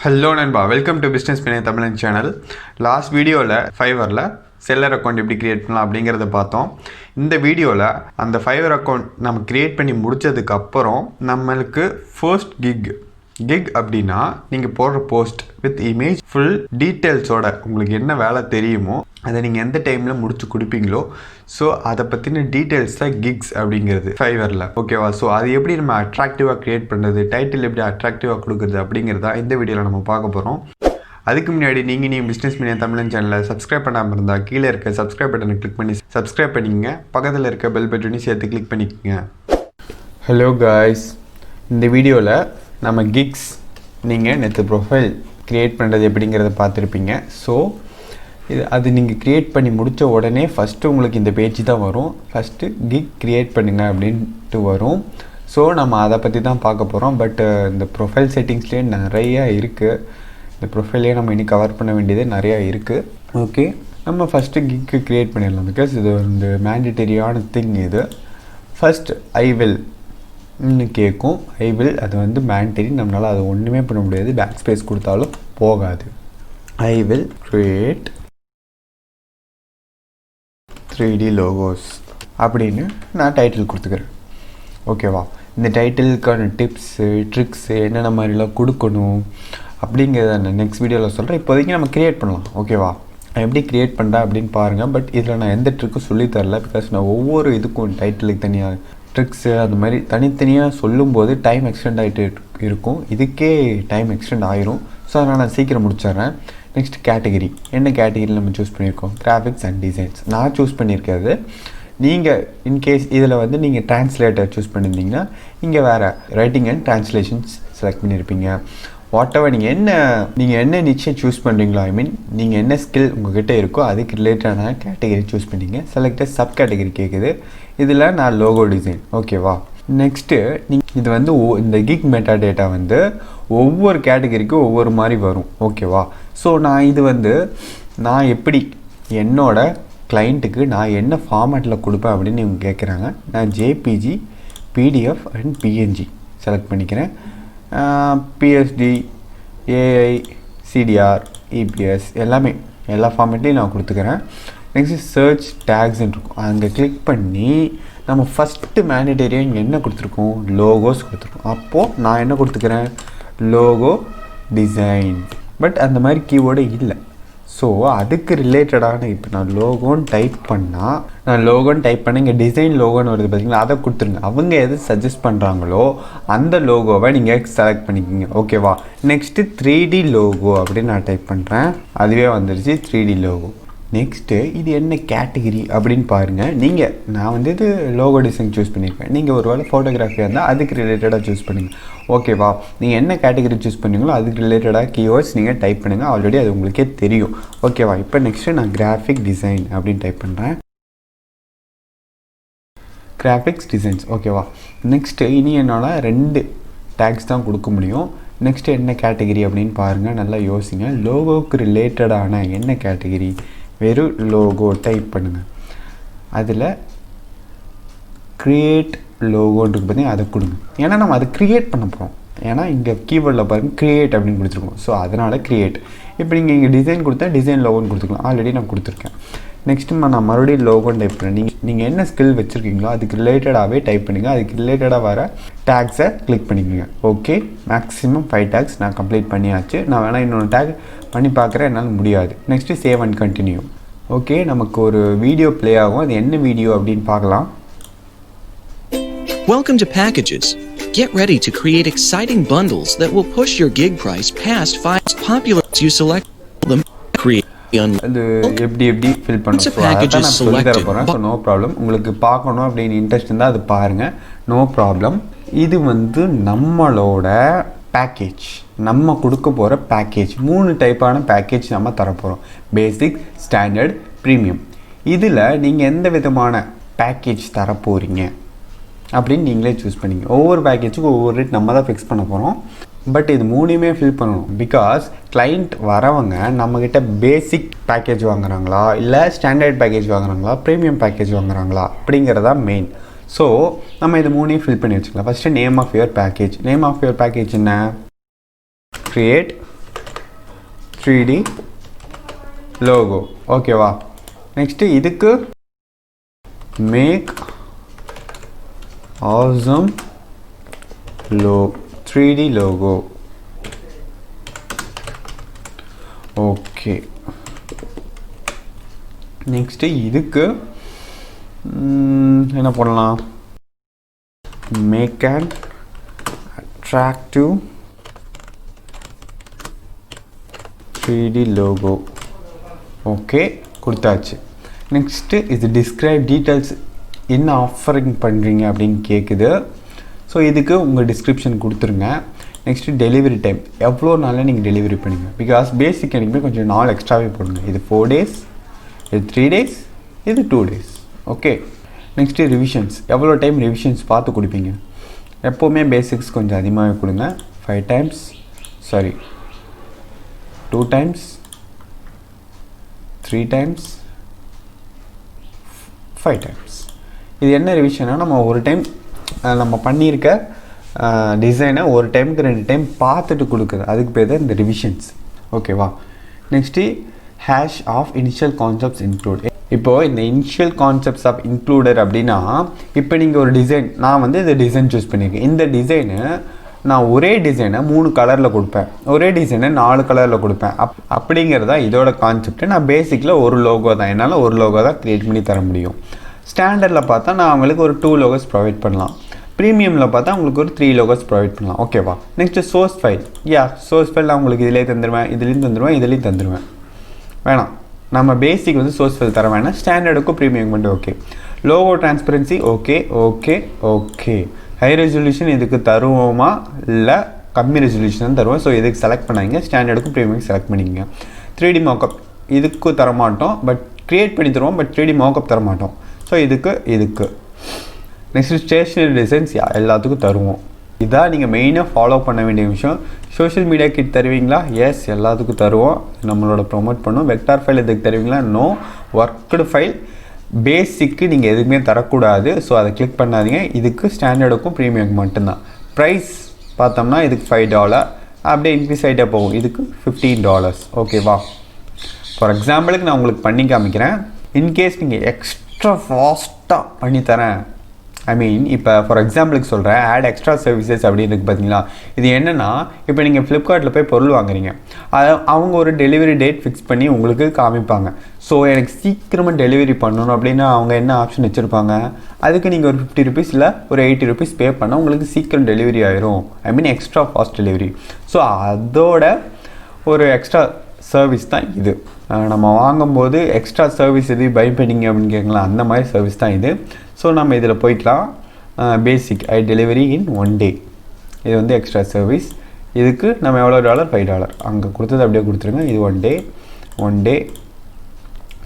Hello நண்பா, welcome to business பினே தமிழன் channel. Last வீடியோவில் ஃபைவரில் செல்லர் அக்கௌண்ட் எப்படி க்ரியேட் பண்ணலாம் அப்படிங்கிறத பார்த்தோம். இந்த வீடியோவில் அந்த ஃபைவர் அக்கௌண்ட் நம்ம க்ரியேட் பண்ணி முடித்ததுக்கப்புறம் நம்மளுக்கு ஃபர்ஸ்ட் கிக் அப்படின்னா நீங்கள் போடுற போஸ்ட் வித் இமேஜ் ஃபுல் டீட்டெயில்ஸோட உங்களுக்கு என்ன வேலை தெரியுமோ அதை நீங்கள் எந்த டைமில் முடிச்சு கொடுப்பீங்களோ ஸோ அதை பற்றின டீட்டெயில்ஸ் தான் கிக்ஸ் அப்படிங்கிறது ஃபைவரில். ஓகேவா? ஸோ அது எப்படி நம்ம அட்ராக்டிவாக க்ரியேட் பண்ணுறது, டைட்டில் எப்படி அட்ராக்டிவாக கொடுக்குறது அப்படிங்கிறதா இந்த வீடியோவில் நம்ம பார்க்க போகிறோம். அதுக்கு முன்னாடி நீங்கள் பிஸ்னஸ் பினே தமிழன் சேனலை சப்ஸ்கிரைப் பண்ணாமல் இருந்தால் கீழே இருக்க சப்ஸ்கிரைப் பட்டனை கிளிக் பண்ணி சப்ஸ்கிரைப் பண்ணிக்கங்க. பக்கத்தில் இருக்க பெல் பட்டனையும் சேர்த்து கிளிக் பண்ணிக்கோங்க. ஹலோ காய்ஸ், இந்த வீடியோவில் நம்ம கிக்ஸ் நீங்கள் நேற்று ப்ரொஃபைல் க்ரியேட் பண்ணுறது எப்படிங்கிறத பார்த்துருப்பீங்க. ஸோ அது நீங்கள் க்ரியேட் பண்ணி முடித்த உடனே ஃபஸ்ட்டு உங்களுக்கு இந்த பேஜ் தான் வரும். ஃபஸ்ட்டு கிக் க்ரியேட் பண்ணுங்க அப்படின்ட்டு வரும். ஸோ நம்ம அதை பற்றி தான் பார்க்க போகிறோம். பட் இந்த ப்ரொஃபைல் செட்டிங்ஸ்லேயே நிறையா இருக்குது. இந்த ப்ரொஃபைல்லேயே நம்ம இன்னும் கவர் பண்ண வேண்டியது நிறையா இருக்குது. ஓகே, நம்ம ஃபஸ்ட்டு கிக்கு க்ரியேட் பண்ணிடலாம். பிகாஸ் இது வந்து மேண்டிட்டரியான திங். இது ஃபஸ்ட் ஐ வில் கேட்கும். ஐ வில் அது வந்து மேண்டரி, நம்மளால் அது ஒன்றுமே பண்ண முடியாது. பேக் ஸ்பேஸ் கொடுத்தாலும் போகாது. I will create 3D logos அப்படின்னு நான் டைட்டில் கொடுத்துக்கிறேன். ஓகேவா? இந்த டைட்டிலுக்கான டிப்ஸு ட்ரிக்ஸு என்னென்ன மாதிரிலாம் கொடுக்கணும் அப்படிங்கிறத நான் நெக்ஸ்ட் வீடியோவில் சொல்கிறேன். இப்போதைக்கு நம்ம க்ரியேட் பண்ணலாம். ஓகேவா? நான் எப்படி க்ரியேட் பண்ணுறேன் அப்படின்னு பாருங்கள். பட் இதில் நான் எந்த ட்ரிக்கும் சொல்லித்தரல. பிகாஸ் நான் ஒவ்வொரு இதுக்கும் டைட்டிலுக்கு தனியாக ட்ரிக்ஸு அந்த மாதிரி தனித்தனியாக சொல்லும்போது டைம் எக்ஸ்டெண்ட் ஆகிட்டு இருக்கும். இதுக்கே டைம் எக்ஸ்டெண்ட் ஆகிரும். ஸோ அதனால் நான் சீக்கிரம் முடிச்சிட்றேன். Next category. என்ன கேட்டகிரியில் நம்ம சூஸ் பண்ணியிருக்கோம்? Graphics and designs. நான் சூஸ் பண்ணியிருக்கிறது. நீங்கள் இன்கேஸ் இதில் வந்து நீங்கள் டிரான்ஸ்லேட்டர் சூஸ் பண்ணியிருந்தீங்கன்னா இங்கே வேறு ரைட்டிங் அண்ட் டிரான்ஸ்லேஷன்ஸ் செலக்ட் பண்ணியிருப்பீங்க. வாட் எவர் நீங்கள் என்ன நிச்சயம் சூஸ் பண்ணுறீங்களோ, ஐ மீன் நீங்கள் என்ன ஸ்கில் உங்கள்கிட்ட இருக்கோ அதுக்கு ரிலேட்டடான கேட்டகிரி சூஸ் பண்ணிங்க. செலக்டட் சப் கேட்டகிரி கேட்குது. இதில் நான் லோகோ டிசைன். ஓகேவா? நெக்ஸ்ட்டு இது வந்து இந்த கிக் மெட்டா டேட்டா வந்து ஒவ்வொரு கேட்டகரிக்கும் ஒவ்வொரு மாதிரி வரும். ஓகேவா? ஸோ நான் இது வந்து நான் எப்படி என்னோடய கிளைண்ட்டுக்கு நான் என்ன ஃபார்மேட்டில் கொடுப்பேன் அப்படின்னு இவங்க கேட்குறாங்க. நான் JPG, PDF and PNG select பண்ணிக்கிறேன். பிஎஸ்டி, ஏஐ, சிடிஆர், இபிஎஸ் எல்லாமே எல்லா ஃபார்மேட்லேயும் நான் கொடுத்துக்கிறேன். நெக்ஸ்ட்டு சர்ச் டேக்ஸ்ன்னு இருக்கும். அங்கே கிளிக் பண்ணி நம்ம ஃபஸ்ட்டு மேண்டேட்டரியாக இங்கே என்ன கொடுத்துருக்கோம்? லோகோஸ் கொடுத்துருக்கோம். அப்போது நான் என்ன கொடுத்துக்கிறேன்? Logo design. பட் அந்த மாதிரி கீவேர்டு இல்லை. ஸோ அதுக்கு ரிலேட்டடான இப்போ நான் லோகோன்னு டைப் பண்ண இங்கே டிசைன் லோகோன்னு வருது பார்த்தீங்களா, அதை கொடுத்துருங்க. அவங்க எது சஜஸ்ட் பண்ணுறாங்களோ அந்த லோகோவை நீங்கள் செலக்ட் பண்ணிக்கிங்க. ஓகேவா? நெக்ஸ்ட்டு 3D லோகோ அப்படின்னு நான் டைப் பண்ணுறேன். அதுவே வந்துடுச்சு 3D லோகோ. நெக்ஸ்ட்டு இது என்ன கேட்டகிரி அப்படின்னு பாருங்கள். நான் வந்து இது லோகோ டிசைன் சூஸ் பண்ணியிருக்கேன். நீங்கள் ஒரு வேளை ஃபோட்டோகிராஃபியாக இருந்தால் அதுக்கு ரிலேட்டடாக சூஸ் பண்ணுங்கள். ஓகேவா? நீங்கள் என்ன கேட்டகிரி சூஸ் பண்ணீங்களோ அதுக்கு ரிலேட்டடாக கீவேர்ட்ஸ் நீங்கள் டைப் பண்ணுங்கள். ஆல்ரெடி அது உங்களுக்கே தெரியும். ஓகேவா? இப்போ நெக்ஸ்ட்டு நான் கிராஃபிக் டிசைன் அப்படின்னு டைப் பண்ணுறேன். Graphics designs. ஓகேவா? நெக்ஸ்ட்டு இனி என்னால் 2 டேக்ஸ் தான் கொடுக்க முடியும். நெக்ஸ்ட்டு என்ன கேட்டகிரி அப்படின்னு பாருங்கள். நல்லா யோசிங்க. லோகோவுக்கு ரிலேட்டடான என்ன கேட்டகிரி? வெறும் லோகோ டைப் பண்ணுங்கள். அதில் க்ரியேட் லோகோன்றது பார்த்தீங்கன்னா அதை கொடுங்க. ஏன்னா நம்ம அதை க்ரியேட் பண்ண போகிறோம். ஏன்னா இங்கே கீபோர்டில் பாருங்கள் க்ரியேட் அப்படின்னு கொடுத்துருக்கோம். ஸோ அதனால் க்ரியேட். இப்போ நீங்கள் இங்கே டிசைன் கொடுத்தா டிசைன் லோகோன்னு கொடுத்துக்கலாம். ஆல்ரெடி நான் கொடுத்துருக்கேன். நெக்ஸ்ட்டு நான் மறுபடியும் லோகோன்னு டைப் பண்ணேன். நீங்கள் என்ன ஸ்கில் வச்சுருக்கீங்களோ அதுக்கு ரிலேட்டடாகவே டைப் பண்ணுங்கள். அதுக்கு ரிலேட்டடாக வர டேக்ஸை கிளிக் பண்ணிக்கோங்க. ஓகே, மேக்ஸிமம் 5 டேக்ஸ் நான் கம்ப்ளீட் பண்ணியாச்சு. நான் வேணால் இன்னொன்று டேக் பண்ணி பார்க்குறேன், என்னால் முடியாது. Next save and continue. Okay, நமக்கு ஒரு வீடியோ ப்ளே ஆகும். அது என்ன வீடியோ அப்படின்னு பார்க்கலாம். Welcome to Packages. Get ready to create exciting bundles that will push your gig price past 5 popular. You select them, create அது எப்படி ஃபில் பண்ணணும் நான் சொல்லி தர போகிறேன். So no problem. உங்களுக்கு பார்க்கணும் அப்படின்னு இன்ட்ரெஸ்ட் இருந்தால் அது பாருங்கள். No problem. இது வந்து நம்மளோட பேக்கேஜ், நம்ம கொடுக்க போகிற பேக்கேஜ். 3 டைப்பான பேக்கேஜ் நம்ம தரப்போகிறோம். பேசிக், ஸ்டாண்டர்ட், ப்ரீமியம். இதில் நீங்கள் எந்த விதமான பேக்கேஜ் தரப்போகிறீங்க அப்படின்னு நீங்களே சூஸ் பண்ணிங்க. ஒவ்வொரு பேக்கேஜுக்கும் ஒவ்வொரு ரேட் நம்ம தான் ஃபிக்ஸ் பண்ண போகிறோம். பட் இது 3மே ஃபில் பண்ணணும். பிகாஸ் கிளைண்ட் வரவங்க நம்மக்கிட்ட பேசிக் பேக்கேஜ் வாங்குறாங்களா, இல்லை ஸ்டாண்டர்ட் பேக்கேஜ் வாங்குறாங்களா, ப்ரீமியம் பேக்கேஜ் வாங்குறாங்களா அப்படிங்கிறதா மெயின். ஸோ நம்ம இது 3யும் ஃபில் பண்ணி வச்சுக்கலாம். First name of your package. Name of your package என்ன? Create 3D logo. ஓகேவா? நெக்ஸ்ட்டு இதுக்கு make awesome 3D logo. Okay. Next இதுக்கு என்ன பண்ணலாம்? Make an attractive 3D logo. Okay, கொடுத்தாச்சு. நெக்ஸ்ட்டு இது டிஸ்கிரைப் டீட்டெயில்ஸ், என்ன ஆஃபரிங் பண்ணுறீங்க அப்படின்னு கேட்குது. ஸோ இதுக்கு உங்கள் டிஸ்கிரிப்ஷன் கொடுத்துருங்க. நெக்ஸ்ட்டு டெலிவரி டைம், எவ்வளோ நாளில் நீங்கள் டெலிவரி பண்ணுங்க. பிகாஸ் பேசிக் எனக்குமே கொஞ்சம் நாள் எக்ஸ்ட்ராவே போடுங்க. இது 4 days, இது 3 days, இது 2 days. ஓகே. நெக்ஸ்ட்டு ரிவிஷன்ஸ், எவ்வளோ டைம் ரிவிஷன்ஸ் பார்த்து கொடுப்பீங்க. எப்போவுமே பேசிக்ஸ் கொஞ்சம் அதிகமாகவே கொடுங்க. 5 times, 2 times, 3 times, 5 times. இது என்ன ரிவிஷனா, நம்ம ஒரு டைம் நம்ம பண்ணியிருக்க டிசைனை ஒரு டைமுக்கு 2 டைம் பார்த்துட்டு கொடுக்குறது, அதுக்கு பேர் தான் இந்த ரிவிஷன்ஸ். ஓகேவா? Next hash of initial concepts include. இப்போது இந்த இனிஷியல் கான்செப்ட்ஸ் ஆஃப் இன்க்ளூடர் அப்படின்னா, இப்போ நீங்கள் ஒரு டிசைன், நான் வந்து இந்த டிசைன் சூஸ் பண்ணியிருக்கேன். இந்த டிசைனு நான் ஒரே டிசைனை 3 கலரில் கொடுப்பேன், ஒரே டிசைனை 4 கலரில் கொடுப்பேன். அப்படிங்கிறதா இதோட கான்செப்ட். நான் பேசிக்கில் ஒரு லோகோ தான், என்னால் ஒரு லோகோ தான் க்ரியேட் பண்ணி தர முடியும். ஸ்டாண்டர்டில் பார்த்தா நான் அவங்களுக்கு ஒரு 2 logos ப்ரொவைட் பண்ணலாம். ப்ரீமியமில் பார்த்தா உங்களுக்கு ஒரு 3 logos ப்ரொவைட் பண்ணலாம். ஓகேவா? Next source file. Source file நான் உங்களுக்கு இதிலே தந்துடுவேன், இதுலேயும் தந்துடுவேன், இதுலேயும் தந்துடுவேன். வேணாம், நம்ம பேசிக் வந்து சோர்ஸ் ஃபைல் தர வேணாம். ஸ்டாண்டர்டுக்கும் ப்ரீமியம் மட்டும் okay. Logo transparency okay okay okay. High resolution இதுக்கு தருவோமா இல்லை கம்மி ரெசல்யூஷன் தருவோம். ஸோ இதுக்கு செலக்ட் பண்ணாங்க. ஸ்டாண்டர்டுக்கும் ப்ரீமியம் செலக்ட் பண்ணிக்கங்க. 3D மார்க்அப் இதுக்கு தரமாட்டோம், பட் க்ரியேட் பண்ணி தருவோம், பட் 3D மார்க்அப் தரமாட்டோம். ஸோ இதுக்கு நெக்ஸ்ட்டு ஸ்டேஷனரி டிசைன்ஸ் எல்லாத்துக்கும் தருவோம். இதான் நீங்கள் மெயினாக ஃபாலோ பண்ண வேண்டிய விஷயம். சோஷியல் மீடியா கிட் தருவீங்களா? எஸ், எல்லாத்துக்கும் தருவோம். நம்மளோட ப்ரொமோட் பண்ணுவோம். வெக்டார் ஃபைல் இதுக்கு தருவீங்களா? நோ. ஒர்க்குடு ஃபைல் பேசிக்கு நீங்கள் எதுவுமே தரக்கூடாது. ஸோ அதை கிளிக் பண்ணாதீங்க. இதுக்கு ஸ்டாண்டர்டுக்கும் ப்ரீமியம் மட்டும்தான். ப்ரைஸ் பார்த்தோம்னா இதுக்கு $5, அப்படியே இன்க்ரீஸ் ஆகிட்டே போகும். இதுக்கு $15. ஓகேவா? ஃபார் எக்ஸாம்பிளுக்கு நான் உங்களுக்கு பண்ணி காமிக்கிறேன். இன்கேஸ் நீங்கள் எக்ஸ்ட்ரா ஃபாஸ்ட்டாக பண்ணித்தரேன், ஐ மீன் இப்போ ஃபார் எக்ஸாம்பிளுக்கு சொல்கிறேன், ஆட் எக்ஸ்ட்ரா சர்வீசஸ் அப்படின்னு இருக்குது பார்த்தீங்களா? இது என்னென்னா, இப்போ நீங்கள் ஃப்ளிப்கார்ட்டில் போய் பொருள் வாங்குறீங்க, அவங்க ஒரு டெலிவரி டேட் ஃபிக்ஸ் பண்ணி உங்களுக்கு காமிப்பாங்க. ஸோ எனக்கு சீக்கிரமாக டெலிவரி பண்ணணும் அப்படின்னா அவங்க என்ன ஆப்ஷன் வச்சுருப்பாங்க, அதுக்கு நீங்கள் ஒரு ₹50 இல்லை ஒரு ₹80 பே பண்ணால் உங்களுக்கு சீக்கிரம் டெலிவரி ஆயிரும். ஐ மீன் எக்ஸ்ட்ரா ஃபாஸ்ட் டெலிவரி. ஸோ அதோட ஒரு எக்ஸ்ட்ரா சர்வீஸ் தான் இது. நம்ம வாங்கும்போது எக்ஸ்ட்ரா சர்வீஸ் எது பை பண்ணிங்க அப்படின்னு கேட்கலாம், அந்த மாதிரி சர்வீஸ் தான் இது. ஸோ நம்ம இதில் போய்க்கலாம். பேசிக் டெலிவரி இன் 1 day, இது வந்து எக்ஸ்ட்ரா சர்வீஸ். இதுக்கு நம்ம எவ்வளோ $? $5. அங்கே கொடுத்தது அப்படியே கொடுத்துருங்க. இது 1 day.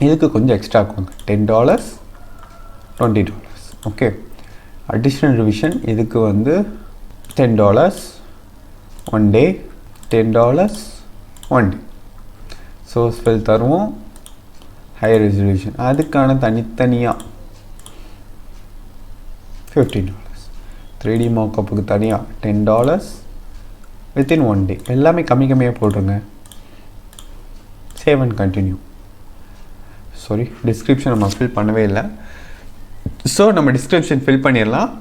இதுக்கு கொஞ்சம் எக்ஸ்ட்ரா கொடுங்க, $10, $20. ஓகே. அடிஷ்னல் ரிவிஷன் இதுக்கு வந்து $10 1 day, $10 1 day. சோர்ஸ் ஃபைல் தருவோம். ஹை ரெசல்யூஷன் அதுக்கான தனித்தனியாக $15. 3D மார்க்கப்புக்கு தனியாக $10 வித்தின் 1 day. எல்லாமே கம்மியாக போடுறேங்க. Save and continue. Sorry, description நம்ம ஃபில் பண்ணவே இல்லை. ஸோ நம்ம டிஸ்கிரிப்ஷன் ஃபில் பண்ணிடலாம்.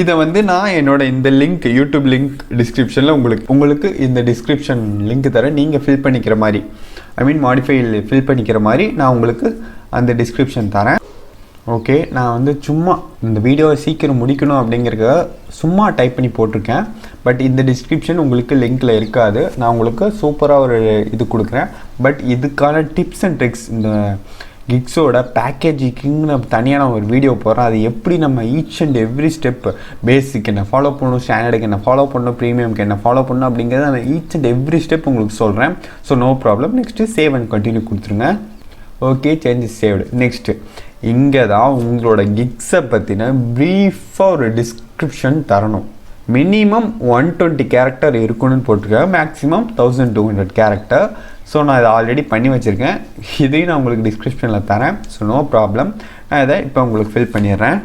இதை வந்து நான் என்னோட இந்த லிங்க், யூடியூப் லிங்க் டிஸ்கிரிப்ஷனில் உங்களுக்கு இந்த டிஸ்கிரிப்ஷன் லிங்க் தரேன். நீங்கள் ஃபில் பண்ணிக்கிற மாதிரி, ஐ மீன் மாடிஃபைல் ஃபில் பண்ணிக்கிற மாதிரி நான் உங்களுக்கு அந்த டிஸ்கிரிப்ஷன் தரேன். ஓகே. நான் வந்து சும்மா இந்த வீடியோவை சீக்கிரம் முடிக்கணும் அப்படிங்கிறத சும்மா டைப் பண்ணி போட்டிருக்கேன். பட் இந்த டிஸ்கிரிப்ஷன் உங்களுக்கு லிங்க்கில் இருக்காது. நான் உங்களுக்கு சூப்பராக ஒரு இது கொடுக்குறேன். பட் இதுக்கான டிப்ஸ் அண்ட் ட்ரிக்ஸ், இந்த கிக்ஸோட பேக்கேஜிங்னு தனியாக நான் ஒரு வீடியோ போடுறேன். அது எப்படி நம்ம ஈச் அண்ட் எவ்ரி ஸ்டெப், பேசிக் என்ன ஃபாலோ பண்ணணும், ஸ்டாண்டர்டுக்கு என்ன ஃபாலோ பண்ணணும், ப்ரீமியம்க்கு என்ன ஃபாலோ பண்ணணும் அப்படிங்கிறத நான் ஈச் அண்ட் எவ்ரி ஸ்டெப் உங்களுக்கு சொல்கிறேன். So no problem. Next save and continue கொடுத்துருங்க. Okay, changes saved. நெக்ஸ்ட்டு இங்கே தான் உங்களோட கிக்ஸை பற்றின ப்ரீஃபாக ஒரு டிஸ்கிரிப்ஷன் தரணும். மினிமம் 120 கேரக்டர் இருக்கணும்னு போட்டிருக்கேன். Maximum 1200 character. ஸோ நான் இதை ஆல்ரெடி பண்ணி வச்சுருக்கேன். இதையும் நான் உங்களுக்கு டிஸ்கிரிப்ஷனில் தரேன். So no problem. நான் இதை இப்போ உங்களுக்கு ஃபில் பண்ணிடுறேன்.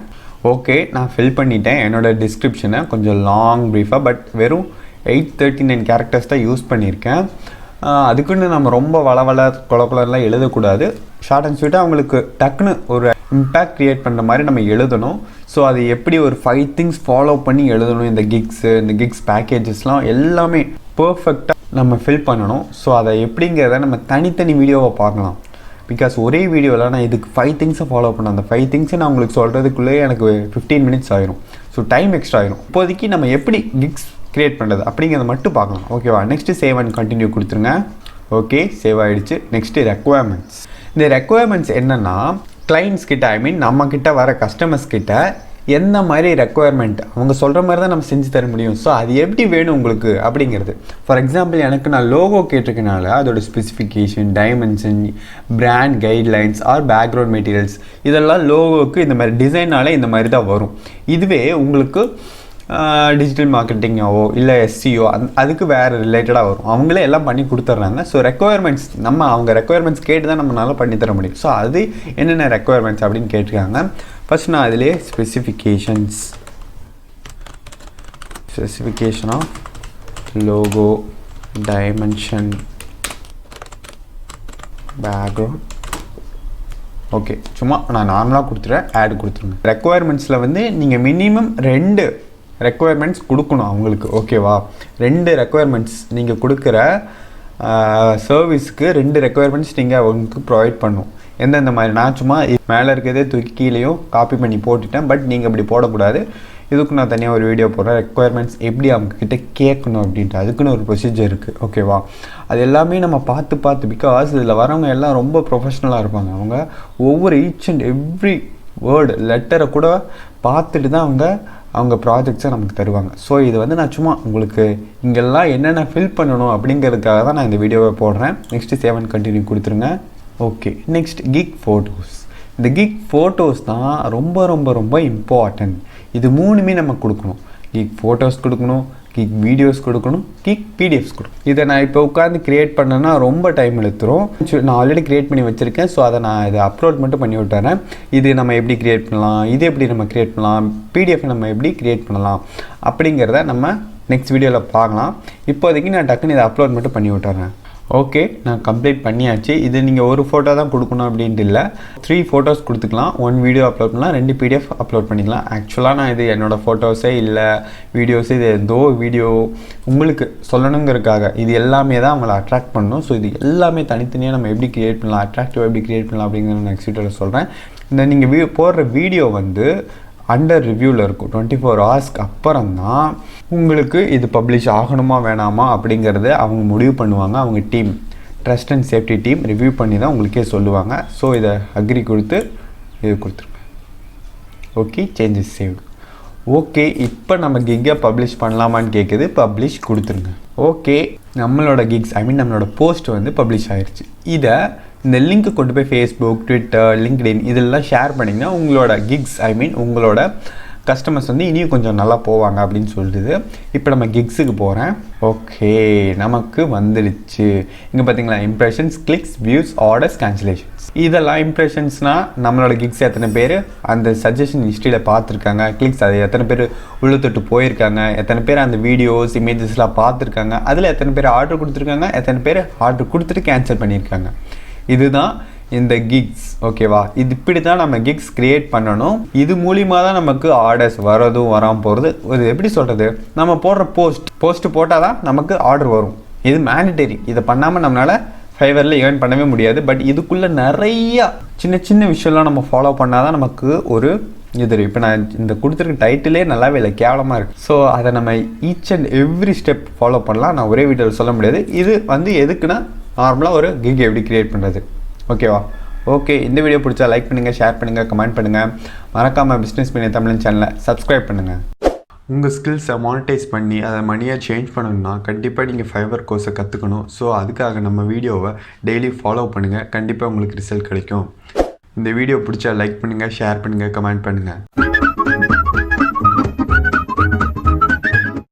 ஓகே, நான் ஃபில் பண்ணிட்டேன். என்னோடய டிஸ்கிரிப்ஷனை கொஞ்சம் லாங் ப்ரீஃபாக, பட் வெறும் 839 கேரக்டர்ஸ் தான் யூஸ் பண்ணியிருக்கேன். அதுக்குன்னு நம்ம ரொம்ப வளவள குளக்குளம்லாம் எழுதக்கூடாது. ஷார்ட் அண்ட் ஸ்வீட்டாக அவங்களுக்கு டக்குன்னு ஒரு இம்பேக்ட் க்ரியேட் பண்ணுற மாதிரி நம்ம எழுதணும். ஸோ அது எப்படி ஒரு 5 திங்ஸ் ஃபாலோ பண்ணி எழுதணும், இந்த கிக்ஸ் பேக்கேஜஸ்லாம் எல்லாமே பர்ஃபெக்டாக நம்ம ஃபில் பண்ணணும். ஸோ அதை எப்படிங்கிறத நம்ம தனித்தனி வீடியோவை பார்க்கலாம். பிகாஸ் ஒரே வீடியோவில் நான் இதுக்கு 5 திங்ஸை ஃபாலோ பண்ணேன். அந்த 5 திங்ஸை நான் உங்களுக்கு சொல்கிறதுக்குள்ளே எனக்கு 15 மினிட்ஸ் ஆயிரும். ஸோ டைம் எக்ஸ்ட்ரா ஆயிரும். இப்போதைக்கு நம்ம எப்படி கிக்ஸ் க்ரியேட் பண்ணுறது அப்படிங்கிறத மட்டும் பார்க்கலாம். ஓகேவா? நெக்ஸ்ட்டு சேவ் அண்ட் கண்டினியூ கொடுத்துருங்க. ஓகே, சேவ் ஆகிடுச்சு. Next requirements. இந்த ரெக்குவயர்மெண்ட்ஸ் என்னென்னா கிளைண்ட்ஸ் கிட்ட, ஐ மீன் நம்மக்கிட்ட வர கஸ்டமர்ஸ் கிட்ட எந்த மாதிரி ரெக்குவயர்மெண்ட் அவங்க சொல்கிற மாதிரி தான் நம்ம செஞ்சு தர முடியும். ஸோ அது எப்படி வேணும் உங்களுக்கு அப்படிங்கிறது. ஃபார் எக்ஸாம்பிள், எனக்கு நான் லோகோ கேட்டிருக்கனால அதோட specification, dimension, brand guidelines or background materials இதெல்லாம் லோகோவுக்கு இந்த மாதிரி டிசைனாலே இந்த மாதிரி தான் வரும். இதுவே உங்களுக்கு டிஜிட்டல் மார்க்கெட்டிங்காவோ இல்லை எஸ்சிஓ அதுக்கு வேறு ரிலேட்டடாக வரும். அவங்களே எல்லாம் பண்ணி கொடுத்துட்றாங்க. ஸோ ரெக்குவயர்மெண்ட்ஸ் நம்ம அவங்க ரெக்குவயர்மெண்ட்ஸ் கேட்டு தான் நம்மளால பண்ணி தர முடியும். ஸோ அது என்னென்ன ரெக்குவயர்மெண்ட்ஸ் அப்படின்னு கேட்டிருக்காங்க. ஃபர்ஸ்ட் நான் அதிலே specification of logo, dimension, background. Okay, சும்மா நான் நார்மலாக கொடுத்துறேன், ஆட் கொடுத்துருங்க. ரெக்குவயர்மெண்ட்ஸில் வந்து நீங்கள் மினிமம் 2 ரெக்குவயர்மெண்ட்ஸ் கொடுக்கணும் அவங்களுக்கு. ஓகேவா? 2 ரெக்குவயர்மெண்ட்ஸ் நீங்கள் கொடுக்குற சர்வீஸ்க்கு 2 ரெக்குவயர்மெண்ட்ஸ் நீங்கள் அவங்களுக்கு ப்ரொவைட் பண்ணணும். எந்தெந்த மாதிரி நான் சும்மா மேலே இருக்கிறதே தூக்கி கீழேயும் காப்பி பண்ணி போட்டுட்டேன். பட் நீங்கள் அப்படி போடக்கூடாது. இதுக்கு நான் தனியாக ஒரு வீடியோ போடுறேன். ரெக்குவயர்மெண்ட்ஸ் எப்படி அவங்கக்கிட்ட கேட்கணும் அப்படின்ட்டு அதுக்குன்னு ஒரு ப்ரொசீஜர் இருக்குது. ஓகேவா? அது எல்லாமே நம்ம பார்த்து பிகாஸ் இதில் வரவங்க எல்லாம் ரொம்ப ப்ரொஃபஷ்னலாக இருப்பாங்க. அவங்க ஒவ்வொரு ஈச் அண்ட் எவ்ரி வேர்டு லெட்டரை கூட பார்த்துட்டு தான் அவங்க ப்ராஜெக்ட்ஸை நமக்கு தருவாங்க. ஸோ இது வந்து நான் சும்மா உங்களுக்கு இங்கெல்லாம் என்னென்ன ஃபில் பண்ணணும் அப்படிங்கிறதுக்காக தான் நான் இந்த வீடியோவை போடுறேன். நெக்ஸ்ட்டு சேவ் அண்ட் கண்டினியூ கொடுத்துருங்க. Okay, next kick photos. இந்த கிக் ஃபோட்டோஸ் தான் ரொம்ப ரொம்ப ரொம்ப இம்பார்ட்டன்ட். இது 3மே நம்ம கொடுக்கணும். கிக் ஃபோட்டோஸ் கொடுக்கணும், கிக் வீடியோஸ் கொடுக்கணும், கிக் பிடிஎஃப்ஸ் கொடுக்கணும். இதை நான் இப்போ உட்காந்து க்ரியேட் பண்ணேன்னா ரொம்ப டைம் எடுத்துரும். நான் ஆல்ரெடி க்ரியேட் பண்ணி வச்சுருக்கேன். ஸோ அதை நான் இதை அப்லோட் மட்டும் பண்ணி விட்டுறேன். இது நம்ம எப்படி க்ரியேட் பண்ணலாம், இது எப்படி நம்ம க்ரியேட் பண்ணலாம், பிடிஎஃப் நம்ம எப்படி க்ரியேட் பண்ணலாம் அப்படிங்கிறத நம்ம நெக்ஸ்ட் வீடியோவில் பார்க்கலாம். இப்போதைக்கு நான் டக்குன்னு இதை அப்லோட் மட்டும் பண்ணி விட்டுறேன். ஓகே, நான் கம்ப்ளீட் பண்ணியாச்சு. இது நீங்கள் ஒரு ஃபோட்டோ தான் கொடுக்கணும் அப்படின்ட்டு இல்லை, 3 ஃபோட்டோஸ் கொடுத்துக்கலாம். 1 வீடியோ அப்லோட் பண்ணலாம், 2 பிடிஎஃப் அப்லோட் பண்ணிக்கலாம். ஆக்சுவலாக நான் இது என்னோடய ஃபோட்டோஸே இல்லை வீடியோஸே, இது ஏதோ வீடியோ உங்களுக்கு சொல்லணுங்கிறதுக்காக இது எல்லாமே தான் அவங்கள அட்ராக்ட் பண்ணணும். ஸோ இது எல்லாமே தனித்தனியாக நம்ம எப்படி க்ரியேட் பண்ணலாம், அட்ராக்டிவாக எப்படி க்ரியேட் பண்ணலாம் அப்படிங்கிற நெக்ஸ்ட் வீடியோவில் சொல்கிறேன். இந்த நீங்கள் போடுற வீடியோ வந்து அண்டர் ரிவ்யூவில் இருக்கும். 24 ஹவர்ஸ்க்கு அப்புறம் தான் உங்களுக்கு இது பப்ளிஷ் ஆகணுமா வேணாமா அப்படிங்கிறத அவங்க முடிவு பண்ணுவாங்க. அவங்க team, trust and safety team review பண்ணி தான் உங்களுக்கே சொல்லுவாங்க. ஸோ இதை அக்ரி கொடுத்து இது கொடுத்துருங்க. Okay, changes saved. ஓகே, இப்போ நம்ம கிக்கை பப்ளிஷ் பண்ணலாமான்னு கேட்குது. பப்ளிஷ் கொடுத்துருங்க. ஓகே, நம்மளோட கிக்ஸ், ஐ மீன் நம்மளோட போஸ்ட் வந்து பப்ளிஷ் ஆயிடுச்சு. இதை இந்த லிங்க்கு கொண்டு போய் ஃபேஸ்புக், ட்விட்டர், லிங்க்டின் இதெல்லாம் ஷேர் பண்ணிங்கன்னா உங்களோட கிக்ஸ், ஐ மீன் உங்களோட கஸ்டமர்ஸ் வந்து இனியும் கொஞ்சம் நல்லா போவாங்க அப்படின்னு சொல்லிடுது. இப்போ நம்ம கிக்ஸுக்கு போகிறேன். ஓகே, நமக்கு வந்துடுச்சு. இங்கே பார்த்தீங்களா, impressions, clicks, views, orders, cancellations. இதெல்லாம் இம்ப்ரெஷன்ஸ்னால் நம்மளோட கிக்ஸ் எத்தனை பேர் அந்த சஜஷன் ஹிஸ்ட்ரியில் பார்த்துருக்காங்க, கிளிக்ஸ் அது எத்தனை பேர் உள்ள தொட்டு போயிருக்காங்க, எத்தனை பேர் அந்த வீடியோஸ் இமேஜஸ்லாம் பார்த்துருக்காங்க, அதில் எத்தனை பேர் ஆர்டர் கொடுத்துருக்காங்க, எத்தனை பேர் ஆர்டர் கொடுத்துட்டு கேன்சல் பண்ணியிருக்காங்க. இதுதான் இந்த கிக்ஸ். ஓகேவா? இது இப்படி தான் நம்ம கிக்ஸ் க்ரியேட் பண்ணணும். இது மூலிமா தான் நமக்கு ஆர்டர்ஸ் வரதும் வராமல் போகிறது. இது எப்படி சொல்கிறது, நம்ம போடுற போஸ்ட் போட்டால் தான் நமக்கு ஆர்டர் வரும். இது மேண்டேட்டரி. இதை பண்ணாமல் நம்மளால் ஃபைவரில் ஏர்ன் பண்ணவே முடியாது. பட் இதுக்குள்ளே நிறையா சின்ன விஷயம்லாம் நம்ம ஃபாலோ பண்ணால் தான் நமக்கு ஒரு இது. இப்போ நான் இந்த கொடுத்துருக்க டைட்டிலே நல்லாவே இல்லை, கேவலமாக இருக்குது. ஸோ அதை நம்ம each and every step follow பண்ணலாம். நான் ஒரே வீடியோவில் சொல்ல முடியாது. இது வந்து எதுக்குன்னா நார்மலாக ஒரு கிக் எப்படி க்ரியேட் பண்ணுறது. ஓகேவா? ஓகே, இந்த வீடியோ பிடிச்சா லைக் பண்ணுங்கள், ஷேர் பண்ணுங்கள், கமெண்ட் பண்ணுங்கள். மறக்காமல் பிஸ்னஸ் பண்ணி தமிழ் சேனலை சப்ஸ்கிரைப் பண்ணுங்கள். உங்கள் ஸ்கில்ஸை மானிட்டைஸ் பண்ணி அதை மணியாக சேஞ்ச் பண்ணணும்னா கண்டிப்பாக நீங்கள் ஃபைவர் கோர்ஸை கற்றுக்கணும். ஸோ அதுக்காக நம்ம வீடியோவை டெய்லி ஃபாலோ பண்ணுங்கள். கண்டிப்பாக உங்களுக்கு ரிசல்ட் கிடைக்கும். இந்த வீடியோ பிடிச்சா லைக் பண்ணுங்கள், ஷேர் பண்ணுங்கள், கமெண்ட் பண்ணுங்கள்.